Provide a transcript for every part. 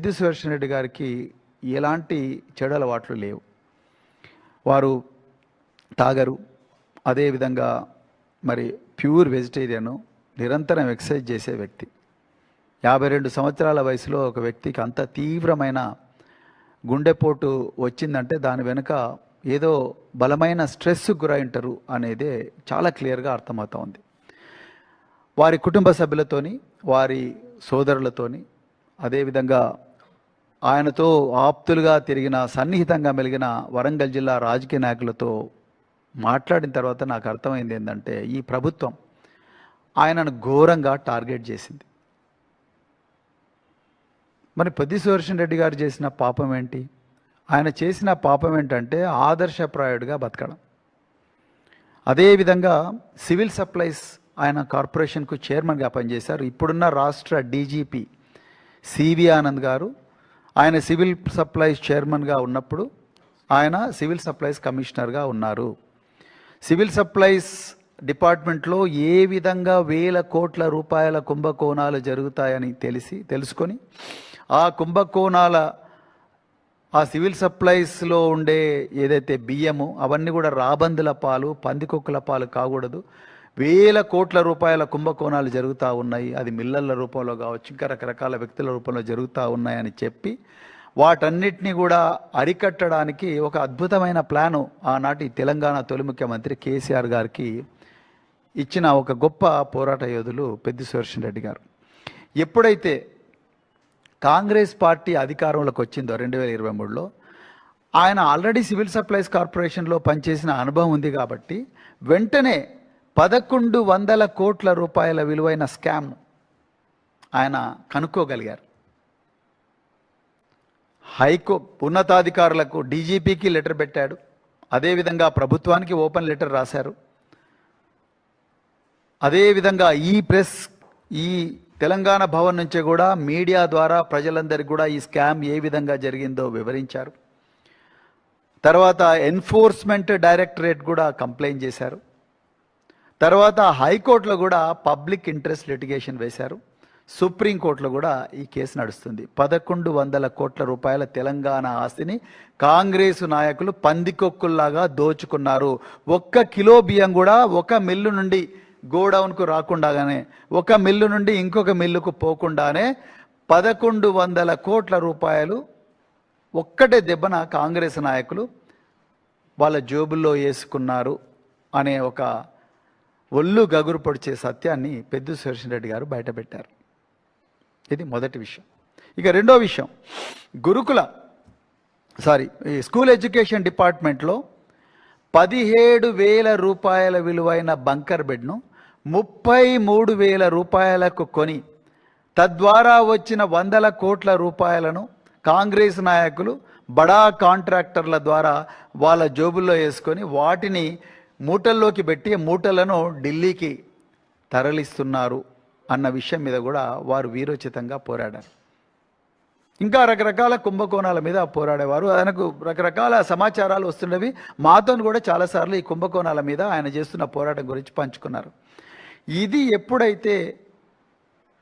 పెద్ది సుదర్శన్ రెడ్డి గారికి ఎలాంటి చెడు అలవాట్లు లేవు. వారు తాగరు, అదేవిధంగా మరి ప్యూర్ వెజిటేరియను, నిరంతరం ఎక్సర్సైజ్ చేసే వ్యక్తి. 52 సంవత్సరాల వయసులో ఒక వ్యక్తికి అంత తీవ్రమైన గుండెపోటు వచ్చిందంటే దాని వెనుక ఏదో బలమైన స్ట్రెస్కు గురై ఉంటారు అనేదే చాలా క్లియర్గా అర్థమవుతా ఉంది. వారి కుటుంబ సభ్యులతోని, వారి సోదరులతోని, అదేవిధంగా ఆయనతో ఆప్తులుగా తిరిగిన, సన్నిహితంగా మెలిగిన వరంగల్ జిల్లా రాజకీయ నాయకులతో మాట్లాడిన తర్వాత నాకు అర్థమైంది ఏంటంటే ఈ ప్రభుత్వం ఆయనను ఘోరంగా టార్గెట్ చేసింది. మరి పెద్ది సుదర్శన్ రెడ్డి గారు చేసిన పాపం ఏంటి? ఆయన చేసిన పాపం ఏంటంటే ఆదర్శప్రాయుడిగా బతకడం. అదేవిధంగా సివిల్ సప్లైస్ ఆయన కార్పొరేషన్కు చైర్మన్గా పనిచేశారు. ఇప్పుడున్న రాష్ట్ర డీజీపీ సివి ఆనంద్ గారు ఆయన సివిల్ సప్లైస్ చైర్మన్గా ఉన్నప్పుడు ఆయన సివిల్ సప్లైస్ కమిషనర్గా ఉన్నారు. సివిల్ సప్లైస్ డిపార్ట్మెంట్లో ఏ విధంగా వేల కోట్ల రూపాయల కుంభకోణాలు జరుగుతాయని తెలుసుకొని ఆ కుంభకోణాల ఆ సివిల్ సప్లైస్లో ఉండే ఏదైతే బియ్యము అవన్నీ కూడా రాబందుల పాలు, పందికొక్కుల పాలు కాకూడదు, వేల కోట్ల రూపాయల కుంభకోణాలు జరుగుతూ ఉన్నాయి, అది మిల్లర్ల రూపంలో కావచ్చు, ఇంకా రకరకాల వ్యక్తుల రూపంలో జరుగుతూ ఉన్నాయని చెప్పి వాటన్నిటినీ కూడా అరికట్టడానికి ఒక అద్భుతమైన ప్లాను ఆనాటి తెలంగాణ తొలి ముఖ్యమంత్రి కేసీఆర్ గారికి ఇచ్చిన ఒక గొప్ప పోరాట యోధులు పెద్ది సుదర్శన్ రెడ్డి గారు. ఎప్పుడైతే కాంగ్రెస్ పార్టీ అధికారంలోకి వచ్చిందో 2023లో ఆయన ఆల్రెడీ సివిల్ సప్లైస్ కార్పొరేషన్లో పనిచేసిన అనుభవం ఉంది కాబట్టి వెంటనే 1100 కోట్ల రూపాయల విలువైన స్కామ్ ఆయన కనుక్కోగలిగారు. ఉన్నతాధికారులకు, డీజీపీకి లెటర్ పెట్టాడు, అదేవిధంగా ప్రభుత్వానికి ఓపెన్ లెటర్ రాశారు. అదేవిధంగా ఈ తెలంగాణ భవన్ నుంచి కూడా మీడియా ద్వారా ప్రజలందరికీ కూడా ఈ స్కామ్ ఏ విధంగా జరిగిందో వివరించారు. తర్వాత ఎన్ఫోర్స్మెంట్ డైరెక్టరేట్ కూడా కంప్లైంట్ చేశారు. తర్వాత హైకోర్టులో కూడా పబ్లిక్ ఇంట్రెస్ట్ లిటిగేషన్ వేశారు. సుప్రీంకోర్టులో కూడా ఈ కేసు నడుస్తుంది. 1100 కోట్ల రూపాయల తెలంగాణ ఆస్తిని కాంగ్రెస్ నాయకులు పందికొక్కుల్లాగా దోచుకున్నారు. 1 కిలో బియ్యం కూడా ఒక మిల్లు నుండి గోడౌన్కు రాకుండానే, ఒక మిల్లు నుండి ఇంకొక మిల్లుకు పోకుండానే 1100 కోట్ల రూపాయలు ఒక్కటే దెబ్బన కాంగ్రెస్ నాయకులు వాళ్ళ జోబుల్లో వేసుకున్నారు అనే ఒక ఒళ్ళు గగురు పొడిచే సత్యాన్ని పెద్ది సుదర్శన్ రెడ్డి గారు బయటపెట్టారు. ఇది మొదటి విషయం. ఇక రెండో విషయం, ఈ స్కూల్ ఎడ్యుకేషన్ డిపార్ట్మెంట్లో 17,000 రూపాయల విలువైన బంకర్ బెడ్ను 33,000 రూపాయలకు కొని తద్వారా వచ్చిన 100 కోట్ల రూపాయలను కాంగ్రెస్ నాయకులు బడా కాంట్రాక్టర్ల ద్వారా వాళ్ళ జోబుల్లో వేసుకొని వాటిని మూటల్లోకి పెట్టి మూటలను ఢిల్లీకి తరలిస్తున్నారు అన్న విషయం మీద కూడా వారు వీరోచితంగా పోరాడారు. ఇంకా రకరకాల కుంభకోణాల మీద పోరాడేవారు. ఆయనకు రకరకాల సమాచారాలు వస్తున్నవి. మాతో కూడా చాలాసార్లు ఈ కుంభకోణాల మీద ఆయన చేస్తున్న పోరాటం గురించి పంచుకున్నారు. ఇది ఎప్పుడైతే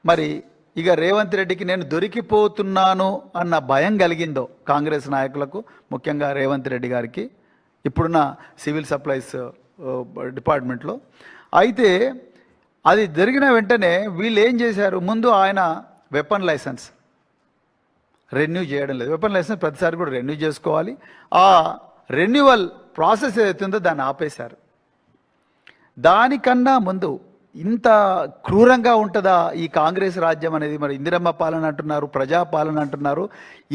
మరి ఇక రేవంత్ రెడ్డికి నేను దొరికిపోతున్నాను అన్న భయం కలిగిందో కాంగ్రెస్ నాయకులకు, ముఖ్యంగా రేవంత్ రెడ్డి గారికి ఇప్పుడున్న సివిల్ సప్లైస్ డిపార్ట్మెంట్లో, అయితే అది జరిగిన వెంటనే వీళ్ళు ఏం చేశారు, ముందు ఆయన వెపన్ లైసెన్స్ రెన్యూ చేయడం లేదు. వెపన్ లైసెన్స్ ప్రతిసారి కూడా రెన్యూ చేసుకోవాలి. ఆ రెన్యువల్ ప్రాసెస్ ఏదైతుందో దాన్ని ఆపేశారు. దానికన్నా ముందు ఇంత క్రూరంగా ఉంటుందా ఈ కాంగ్రెస్ రాజ్యం అనేది? మరి ఇందిరమ్మ పాలన అంటున్నారు, ప్రజాపాలన అంటున్నారు,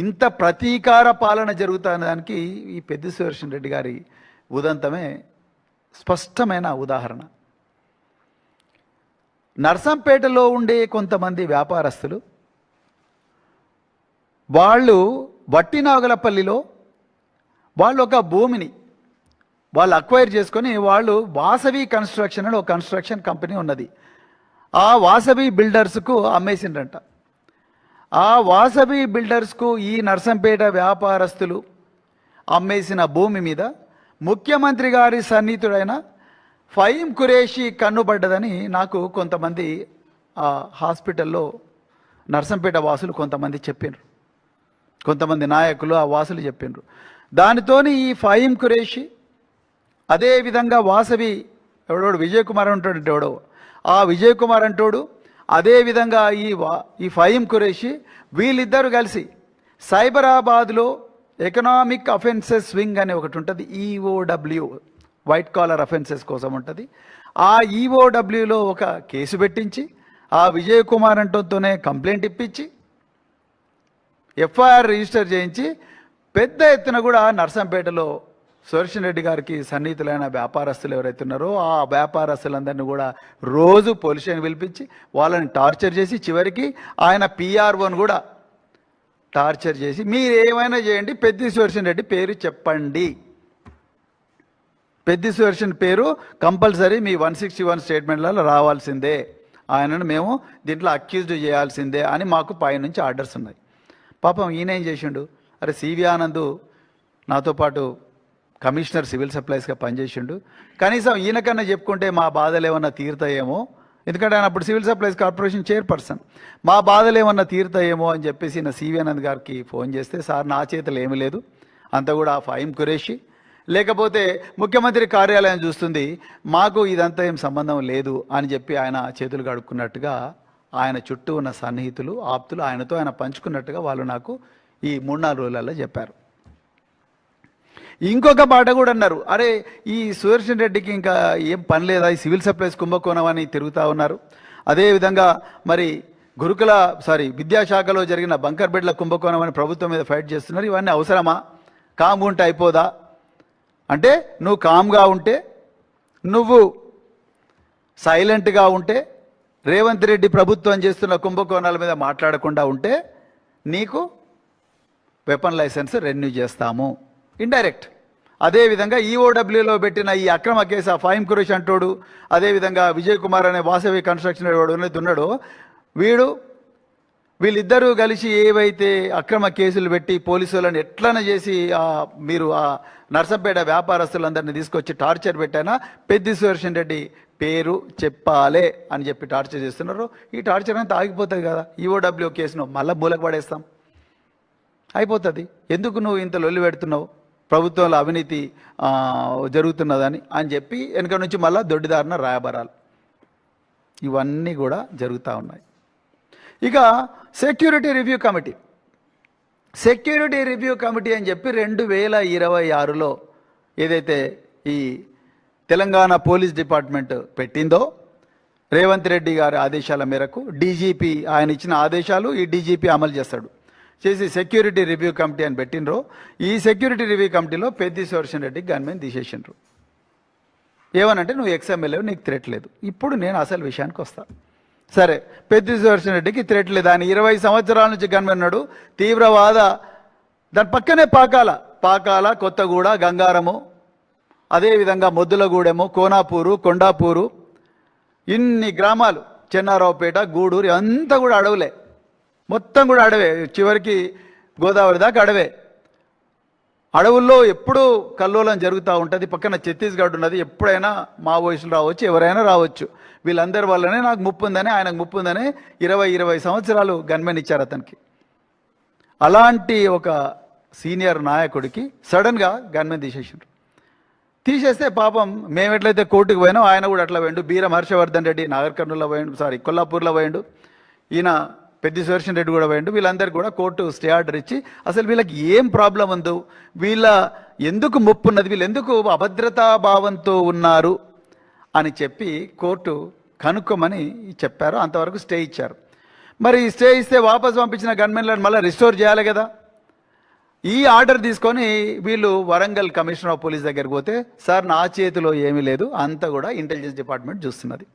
ఇంత ప్రతీకార పాలన జరుగుతున్న దానికి ఈ పెద్ది సుదర్శన్ రెడ్డి గారి ఉదంతమే స్పష్టమైన ఉదాహరణ. నర్సంపేటలో ఉండే కొంతమంది వ్యాపారస్తులు వాళ్ళు వట్టినాగలపల్లిలో వాళ్ళు ఒక భూమిని వాళ్ళు అక్వైర్ చేసుకొని వాళ్ళు వాసవి కన్స్ట్రక్షన్ అని ఒక కన్స్ట్రక్షన్ కంపెనీ ఉన్నది, ఆ వాసవి బిల్డర్స్కు అమ్మేసిండ్రంట. ఆ వాసవి బిల్డర్స్కు ఈ నర్సంపేట వ్యాపారస్తులు అమ్మేసిన భూమి మీద ముఖ్యమంత్రి గారి సన్నిహితుడైన ఫహీం ఖురేషీ కన్నుబడ్డదని నాకు కొంతమంది హాస్పిటల్లో నర్సంపేట వాసులు కొంతమంది చెప్పారు. కొంతమంది నాయకులు ఆ వాసులు చెప్పిండ్రు. దానితోని ఈ ఫహీం ఖురేషి, అదేవిధంగా వాసవి ఎవడోడు విజయ్ కుమార్ అంటాడు ఎవడో, ఆ విజయ్ కుమార్ అంటోడు, అదేవిధంగా ఈ ఫహీం ఖురేషి, వీళ్ళిద్దరూ కలిసి సైబరాబాద్లో ఎకనామిక్ అఫెన్సెస్ వింగ్ అనే ఒకటి ఉంటుంది, ఈఓడబ్ల్యూ, వైట్ కాలర్ అఫెన్సెస్ కోసం ఉంటుంది. ఆ ఈఓడబ్ల్యూలో ఒక కేసు పెట్టించి ఆ విజయ్ కుమార్ అంటోతోనే కంప్లైంట్ ఇప్పించి ఎఫ్ఐఆర్ రిజిస్టర్ చేయించి పెద్ద ఎత్తున కూడా నర్సంపేటలో సుదర్శన్ రెడ్డి గారికి సన్నిహితులైన వ్యాపారస్తులు ఎవరైతే ఉన్నారో ఆ వ్యాపారస్తులందరినీ కూడా రోజు పోలీస్ స్టేషన్ పిలిపించి వాళ్ళని టార్చర్ చేసి చివరికి ఆయన పిఆర్ఓని కూడా టార్చర్ చేసి మీరు ఏమైనా చేయండి పెద్ది సుదర్శన్ రెడ్డి పేరు చెప్పండి, పెద్ది సుదర్శన్ పేరు కంపల్సరీ మీ 161 స్టేట్మెంట్లలో రావాల్సిందే, ఆయనను మేము దీంట్లో అక్యూజ్డ్ చేయాల్సిందే అని మాకు పైనుంచి ఆర్డర్స్ ఉన్నాయి. పాపం ఈయన ఏం చేసిండు, అరే సివి ఆనంద్ నాతో పాటు కమిషనర్ సివిల్ సప్లైస్గా పనిచేసిండు, కనీసం ఈయనకన్నా చెప్పుకుంటే మా బాధలు ఏమన్నా తీరుతాయేమో, ఎందుకంటే ఆయన అప్పుడు సివిల్ సప్లైస్ కార్పొరేషన్ చైర్పర్సన్, మా బాధలు ఏమన్నా తీరుతాయేమో అని చెప్పేసి ఈయన సివి ఆనంద్ గారికి ఫోన్ చేస్తే, సార్ నా చేతులు ఏమీ లేదు, అంతా కూడా ఆ ఫహీం ఖురేషి లేకపోతే ముఖ్యమంత్రి కార్యాలయం చూస్తుంది, మాకు ఇదంతా ఏం సంబంధం లేదు అని చెప్పి ఆయన చేతులు కడుక్కున్నట్టుగా ఆయన చుట్టూ ఉన్న సన్నిహితులు ఆప్తులు ఆయనతో ఆయన పంచుకున్నట్టుగా వాళ్ళు నాకు ఈ 3-4 రోజులలో చెప్పారు. ఇంకొక మాట కూడా అన్నారు, అరే ఈ సుదర్శన్ రెడ్డికి ఇంకా ఏం పని లేదా, ఈ సివిల్ సప్లైస్ కుంభకోణం అని తిరుగుతూ ఉన్నారు, అదేవిధంగా మరి విద్యాశాఖలో జరిగిన బంకర్ బెడ్ల కుంభకోణం అని ప్రభుత్వం మీద ఫైట్ చేస్తున్నారు, ఇవన్నీ అవసరమా, కామ్గా ఉంటే అయిపోదా అంటే, నువ్వు కామ్గా ఉంటే, నువ్వు సైలెంట్గా ఉంటే, రేవంత్ రెడ్డి ప్రభుత్వం చేస్తున్న కుంభకోణాల మీద మాట్లాడకుండా ఉంటే నీకు వెపన్ లైసెన్స్ రెన్యూ చేస్తాము ఇండైరెక్ట్. అదేవిధంగా ఈఓడబ్ల్యూలో పెట్టిన ఈ అక్రమ కేసు ఆ ఫహీం ఖురేషి అంటోడు, అదేవిధంగా విజయ్ కుమార్ అనే వాసవి కన్స్ట్రక్షన్ వాడు ఉన్నాడో వీళ్ళిద్దరూ కలిసి ఏవైతే అక్రమ కేసులు పెట్టి పోలీసులను ఎట్లన చేసి మీరు ఆ నర్సంపేట వ్యాపారస్తులందరినీ తీసుకొచ్చి టార్చర్ పెట్టానా పెద్ది సుదర్శన్ రెడ్డి పేరు చెప్పాలే అని చెప్పి టార్చర్ చేస్తున్నారు. ఈ టార్చర్ అంతా ఆగిపోతుంది కదా, ఈఓడబ్ల్యూ కేసును మళ్ళీ మూలకు పడేస్తాం, అయిపోతుంది. ఎందుకు నువ్వు ఇంత లొల్లి పెడుతున్నావు, ప్రభుత్వంలో అవినీతి జరుగుతున్నదని అని చెప్పి వెనుక నుంచి మళ్ళీ దొడ్డిదారిన రాయబారాలు ఇవన్నీ కూడా జరుగుతూ ఉన్నాయి. ఇక సెక్యూరిటీ రివ్యూ కమిటీ అని చెప్పి 2026లో ఏదైతే ఈ తెలంగాణ పోలీస్ డిపార్ట్మెంట్ పెట్టిందో, రేవంత్ రెడ్డి గారి ఆదేశాల మేరకు డీజీపీ ఆయన ఇచ్చిన ఆదేశాలు ఈ డీజీపీ అమలు చేసి సెక్యూరిటీ రివ్యూ కమిటీ అని పెట్టినరో, ఈ సెక్యూరిటీ రివ్యూ కమిటీలో పెద్ది సుదర్శన్ రెడ్డి గన్మెన్ తీసేసిండ్రు. ఏమనంటే నువ్వు ఎక్స్ఎమ్మెల్యే, నీకు థ్రెట్ లేదు. ఇప్పుడు నేను అసలు విషయానికి వస్తాను. సరే, పెద్ది సుదర్శన్ రెడ్డికి థ్రెట్ లేదు, ఆయన 20 సంవత్సరాల నుంచి గన్మెన్ ఉన్నాడు, తీవ్రవాద, దాని పక్కనే పాకాల కొత్తగూడ, గంగారము, అదేవిధంగా మొద్దులగూడెము, కోనాపూరు, కొండాపూరు, ఇన్ని గ్రామాలు, చెన్నారావుపేట, గూడూరు అంతా కూడా అడవులే, మొత్తం కూడా అడవే, చివరికి గోదావరి దాకా అడవే. అడవుల్లో ఎప్పుడూ కల్లోలం జరుగుతూ ఉంటుంది. పక్కన ఛత్తీస్గఢ్ ఉన్నది, ఎప్పుడైనా మావోయిస్టులు రావచ్చు, ఎవరైనా రావచ్చు. వీళ్ళందరి వల్లనే నాకు ముప్పు ఉందని, ఆయనకు ముప్పు ఉందని 20 సంవత్సరాలు గన్మెన్ ఇచ్చారు అతనికి. అలాంటి ఒక సీనియర్ నాయకుడికి సడన్గా గన్మెన్ తీసేస్తే పాపం మేము ఎట్లయితే కోర్టుకు పోయినాం ఆయన కూడా అట్లా పోయిండు. బీరం హర్షవర్ధన్ రెడ్డి నాగర్ కర్నూలులో పోయిండు, కొల్లాపూర్లో పోయిండు, ఈయన పెద్ది సుదర్శన్ రెడ్డి కూడా పోయిండు. వీళ్ళందరికీ కూడా కోర్టు స్టే ఆర్డర్ ఇచ్చి అసలు వీళ్ళకి ఏం ప్రాబ్లం ఉందో, వీళ్ళ ఎందుకు ముప్పు ఉన్నది, వీళ్ళు ఎందుకు అభద్రతా భావంతో ఉన్నారు అని చెప్పి కోర్టు కనుక్కోమని చెప్పారు. అంతవరకు స్టే ఇచ్చారు. మరి స్టే ఇస్తే వాపస్ పంపించిన గన్మెన్లను మళ్ళీ రిస్టోర్ చేయాలి కదా. ఈ ఆర్డర్ తీసుకొని వీళ్ళు వరంగల్ కమిషనర్ ఆఫ్ పోలీస్ దగ్గరికి పోతే, సార్ నా చేతిలో ఏమీ లేదు, అంతా కూడా ఇంటెలిజెన్స్ డిపార్ట్మెంట్ చూస్తున్నది.